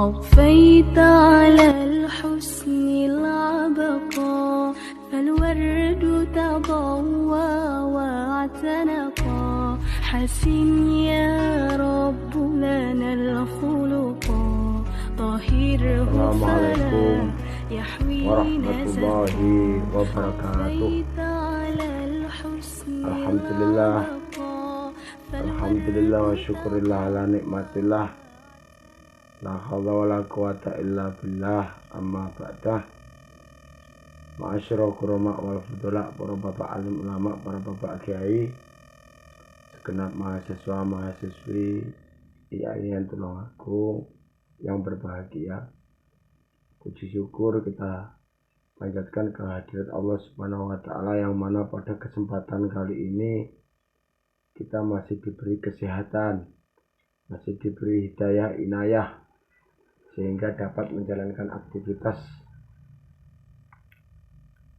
أضفيت على الحسن العبقى فالورد تضوى واعتنقا حسن يا رب لنا الخلقا طهره فلا يحوي warahmatullahi wabarakatuh. Alhamdulillah wa syukurillah ala nikmatillah. La haula wa la quwata illa billah. Amma ba'dah. Ma'asyara kurama wal fudula, para bapak alim ulama, para bapak kiai, segenap mahasiswa mahasiswi IAIN Tulungagung yang berbahagia. Puji syukur kita panjatkan kehadirat Allah Subhanahu wa taala yang mana pada kesempatan kali ini kita masih diberi kesehatan, masih diberi hidayah inayah sehingga dapat menjalankan aktivitas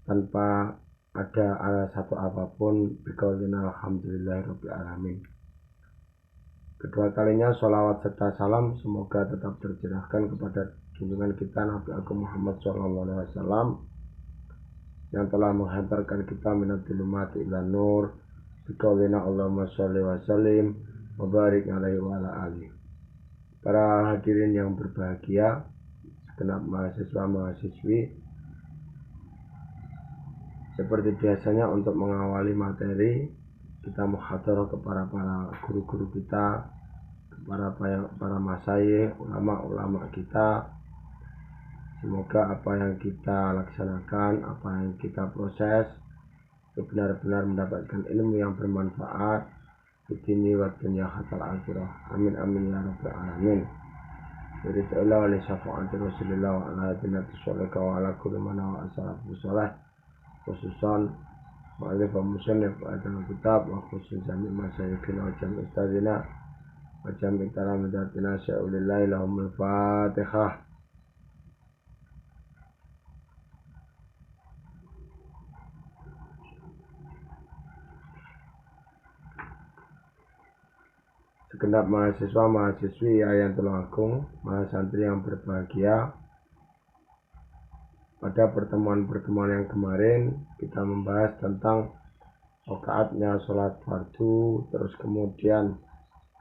tanpa ada satu apapun. Biqaulina alhamdulillahirabbil alamin. Kedua kalinya sholawat serta salam semoga tetap tercurahkan kepada junjungan kita Nabi Agung Muhammad SAW yang telah menghantarkan kita minat dhulumati ila nur. Biqaulina Allahumma sholli wa sallim wa barik alaihi wa ala alihi. Para hadirin yang berbahagia, segenap mahasiswa mahasiswi, seperti biasanya untuk mengawali materi kita muhadharah kepada para guru-guru kita, kepada para masyayikh, ulama-ulama kita. Semoga apa yang kita laksanakan, apa yang kita proses itu benar-benar mendapatkan ilmu yang bermanfaat di dunia wa dunya hatta akhirah. Amin amin ya rabbal alamin. Dari ta'ala wa li syafa'ati Rasulillah wa ala binati sholika wa ala kulli man wa asalafu sholah khususan ma'alif wa musannif wa adana kitab wa khusus jami' masyayikhina wa jami' ustazina wa jami' talamidatina sya'ulillahi lahumul fatihah. Segenap mahasiswa mahasiswi IAIN Tulungagung, mahasantri yang berbahagia. Pada pertemuan-pertemuan yang kemarin kita membahas tentang rakaatnya sholat fardu, terus kemudian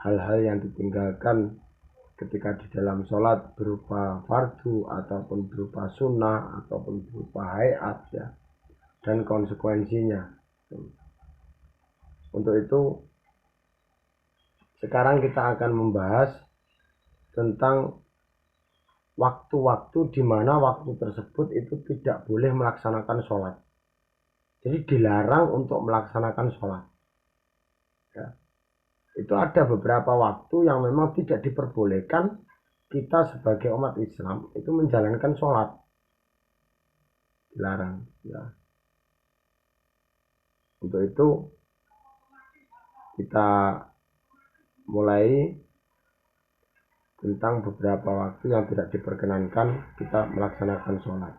hal-hal yang ditinggalkan ketika di dalam sholat berupa fardu ataupun berupa sunnah ataupun berupa hayat ya, dan konsekuensinya. Untuk itu sekarang kita akan membahas tentang waktu-waktu di mana waktu tersebut itu tidak boleh melaksanakan sholat. Jadi dilarang untuk melaksanakan sholat. Ya. Itu ada beberapa waktu yang memang tidak diperbolehkan kita sebagai umat Islam itu menjalankan sholat. Dilarang. Ya. Untuk itu kita mulai tentang beberapa waktu yang tidak diperkenankan kita melaksanakan sholat.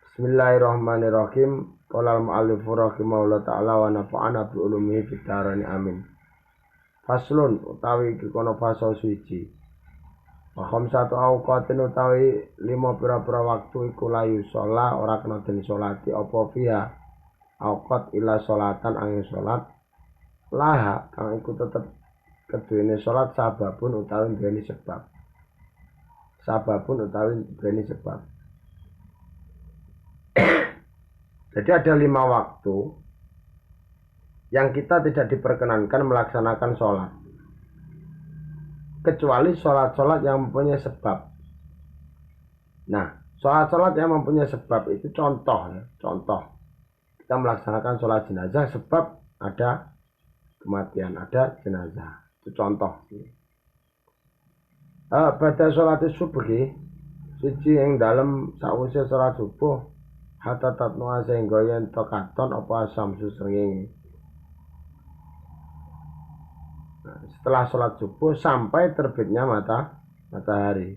Bismillahirrahmanirrahim. Qala al-mu'allif rahimahullah ta'ala wa nafa'ana bi ulumihi fid dharani amin. Faslun utawi kono fasal suci. Wa khamsatu awqatin utawi 5 pira-pira waktu iku layu sholat ora kena den sholati apa fiha awqat ila sholatan angin sholat laha kang iku tetep keduwene sholat sababun utawi duweni sebab. Sababun utawi duweni sebab. Jadi ada 5 waktu yang kita tidak diperkenankan melaksanakan sholat kecuali sholat-sholat yang mempunyai sebab. Nah, sholat-sholat yang mempunyai sebab itu contoh ya, contoh kita melaksanakan sholat jenazah sebab ada kematian, ada jenazah. Itu contoh. Pada sholat subuh siji yang dalam sausé sholat subuh hatta tatnu'a sehingga yen to katon apa samsu srengenge. Nah, setelah sholat subuh sampai terbitnya matahari.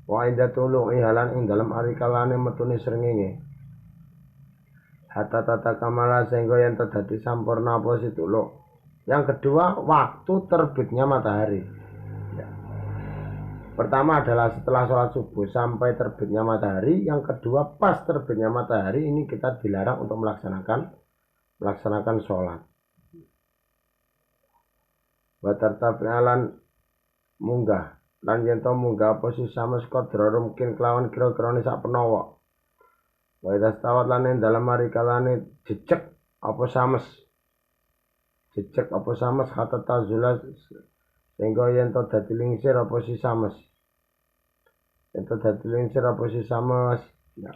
Wa inda tulung ihalan ing dalam ari kalane metune srengenge. Hatta tata kamala sehingga yen to dadi sampurna apa situluk. Yang kedua, waktu terbitnya matahari. Ya. Pertama adalah setelah sholat subuh sampai terbitnya matahari. Yang kedua pas terbitnya matahari ini kita dilarang untuk melaksanakan sholat. Watartafi'alan munggah lan yen to munggah posisi sama kodro mungkin kelawan kira-kira sak penawa. Wa idastawat lan ing dalem mari kalane jejeg apa sames hatta tazula sehingga yen to dadi lingsir apa si sames. Ya.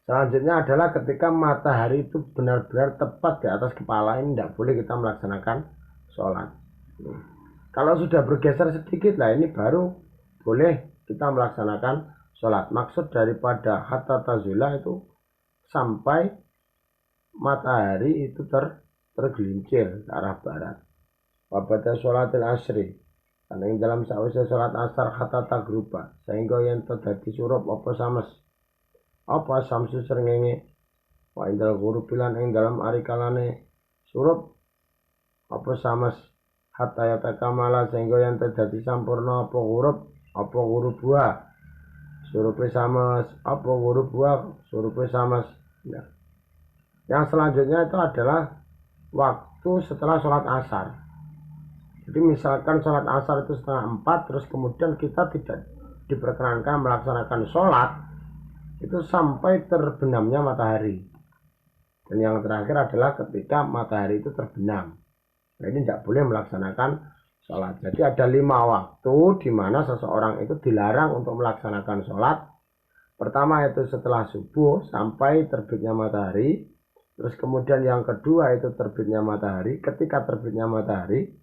Selanjutnya adalah ketika matahari itu benar-benar tepat di atas kepala, ini tidak boleh kita melaksanakan sholat. Kalau sudah bergeser sedikit lah, ini baru boleh kita melaksanakan sholat. Maksud daripada hatta tazula itu sampai matahari itu tergelincir ke arah barat. Wabada sholatil asri, karena yang dalam sawise sholat asar hatta tagruba, sehingga yang terjadi surup apa sames apa samsu srengenge. Wa indal gurubilan ing dalam ari kalane surup apa sames hatta yatakamala, sehingga yang terjadi sampurna apa huruf buah surupe sames apa huruf buah surupe sames. Ya. Yang selanjutnya itu adalah waktu setelah sholat asar. Jadi misalkan sholat asar itu 3:30, terus kemudian kita tidak diperkenankan melaksanakan sholat itu sampai terbenamnya matahari. Dan yang terakhir adalah ketika matahari itu terbenam. Nah, ini tidak boleh melaksanakan sholat. Jadi ada 5 waktu di mana seseorang itu dilarang untuk melaksanakan sholat. Pertama itu setelah subuh sampai terbitnya matahari. Terus kemudian yang kedua itu terbitnya matahari, ketika terbitnya matahari.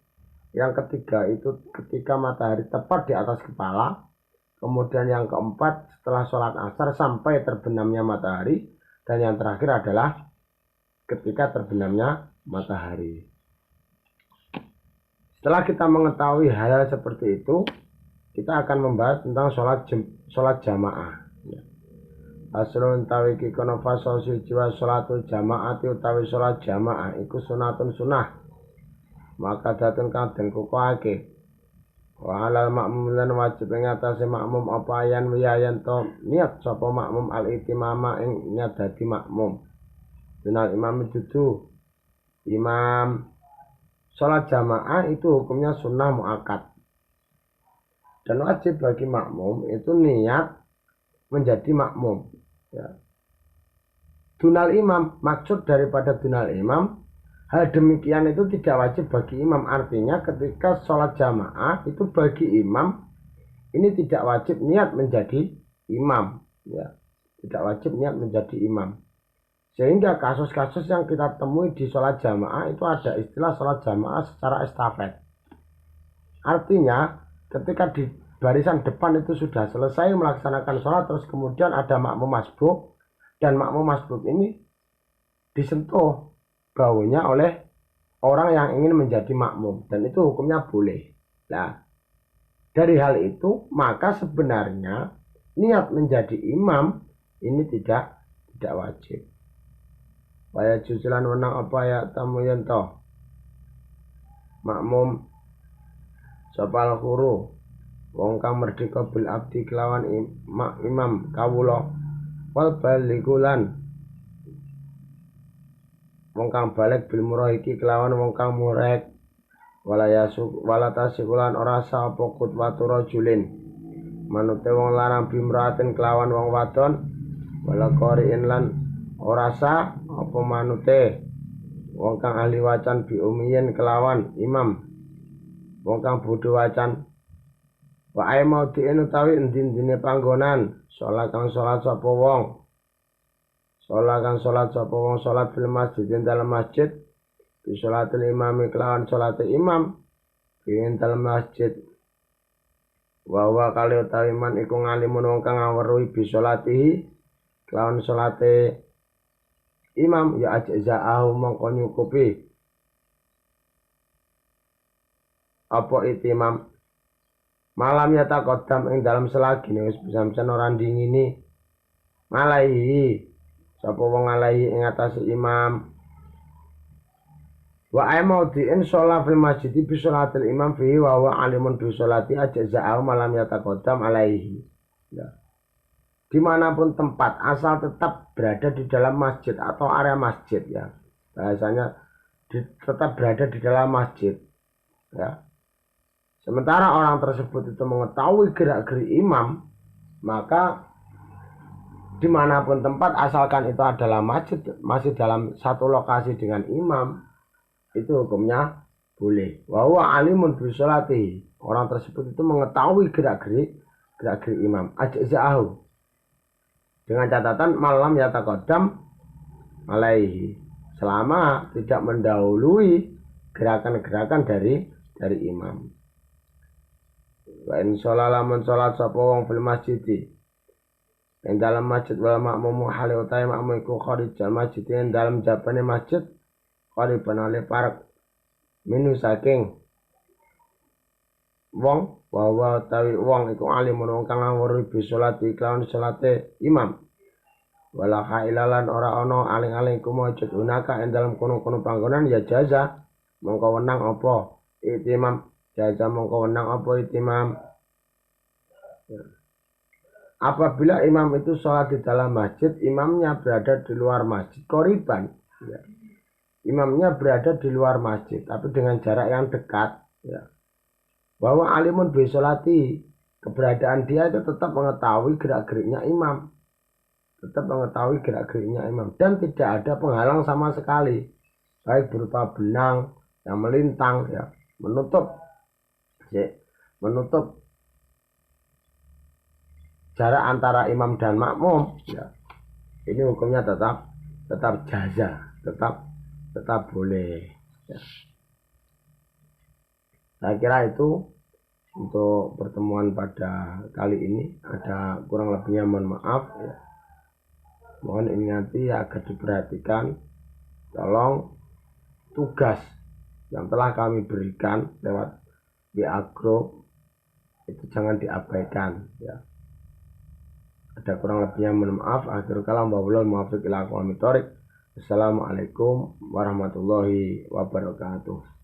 Yang ketiga itu ketika matahari tepat di atas kepala. Kemudian yang keempat setelah sholat asar sampai terbenamnya matahari. Dan yang terakhir adalah ketika terbenamnya matahari. Setelah kita mengetahui hal seperti itu, kita akan membahas tentang sholat jamaah. Aslun tawi ki kono fasal suci wa sholatul jamaati utawi sholat jamaah iku sunatun sunah. Maka datun kang den kukuhake. Wa halal makmum lan wajib ing atase makmum apa ayan wiyayan to niat sapa makmum al itimama ing niat dadi makmum. Dunal imam dudu imam. Sholat jamaah itu hukumnya sunnah muakkad. Dan wajib bagi makmum itu niat menjadi makmum. Ya. Dunal imam, maksud daripada dunal imam, hal demikian itu tidak wajib bagi imam. Artinya ketika sholat jamaah itu bagi imam ini tidak wajib niat menjadi imam. Ya. Tidak wajib niat menjadi imam. Sehingga kasus-kasus yang kita temui di sholat jamaah itu ada istilah sholat jamaah secara estafet. Artinya ketika di barisan depan itu sudah selesai melaksanakan sholat, terus kemudian ada makmum masbuk, dan makmum masbuk ini disentuh baunya oleh orang yang ingin menjadi makmum, dan itu hukumnya boleh. Nah, dari hal itu maka sebenarnya niat menjadi imam ini tidak wajib. Waya jusulan menang apa ya tamu yento makmum sopal huru wong kang merdeka bil abdi kelawan imam kawula wal baligulan wong kang balik bil murahiki kelawan wong kang murek walatasukulan ora sapa kutwatu rajulin manute wong larang bimraatin kelawan wong wadon wala qoriin lan ora sah apa manute wong kang ahli wacan bi umiyin kelawan imam wong kang bodho wacan. Wa ae mau utawi endi-endine panggonan salat kang salat sapa wong salat fil masjid ing dalam masjid bi salatil imam kelawan salat imam ing dalam masjid wa kali utawi man iku ngalimun wong kang ngweruhi bi salatihi kelawan salate imam ya ajza'ahu mongko nyukupi apa itimam malam ya takodam ing dalam selagi wis pisan ora dingini malahi sapa wong alahi ing atase imam Wa aimaudin sholat fil masjid bi sholatil imam fihi wa huwa alimun bi sholati ajza'ahu malam yataqaddam alaihi. Ya. Dimanapun tempat asal tetap berada di dalam masjid atau area masjid ya. Bahasanya tetap berada di dalam masjid ya. Sementara orang tersebut itu mengetahui gerak-gerik imam, maka dimanapun tempat asalkan itu adalah masjid, masih dalam satu lokasi dengan imam, itu hukumnya boleh. Wa huwa alimun bi sholati. Orang tersebut itu mengetahui gerak-gerik imam. Ajza'ahu. Dengan catatan malam yataqaddam alaihi. Selama tidak mendahului gerakan-gerakan dari imam. Wa in sholala man sholat sapa wong fil masjid. Ing dalam masjid wal makmum hale utahe makmum iku kharijal masjid ing dalam jabane masjid qariban oleh parek minu saking wong wa tawi wong iku alimun wong kang ngawuri bi sholati kelawan sholate imam wala khailalan ora ana aling-aling kumujud unaka ing dalam kono-kono panggonan ya jaza mongko wenang apa itimam jaza mongko wenang apa itimam. Apabila imam itu sholat di dalam masjid, imamnya berada di luar masjid qariban ya. Imamnya berada di luar masjid tapi dengan jarak yang dekat ya. Bahwa alimun bi sholati, keberadaan dia itu tetap mengetahui gerak-geriknya imam. Tetap mengetahui gerak-geriknya imam dan tidak ada penghalang sama sekali. Baik berupa benang yang melintang ya, menutup jarak antara imam dan makmum ya. Ini hukumnya tetap jaza, tetap boleh ya. Saya kira itu untuk pertemuan pada kali ini. Ada kurang lebihnya mohon maaf ya. Mohon ini nanti agar diperhatikan. Tolong tugas yang telah kami berikan lewat WA group itu jangan diabaikan ya. Ada kurang lebihnya mohon maaf. Akhirul kalam wa billahi muwaffiq ila aqwamit thoriq. Assalamualaikum warahmatullahi wabarakatuh.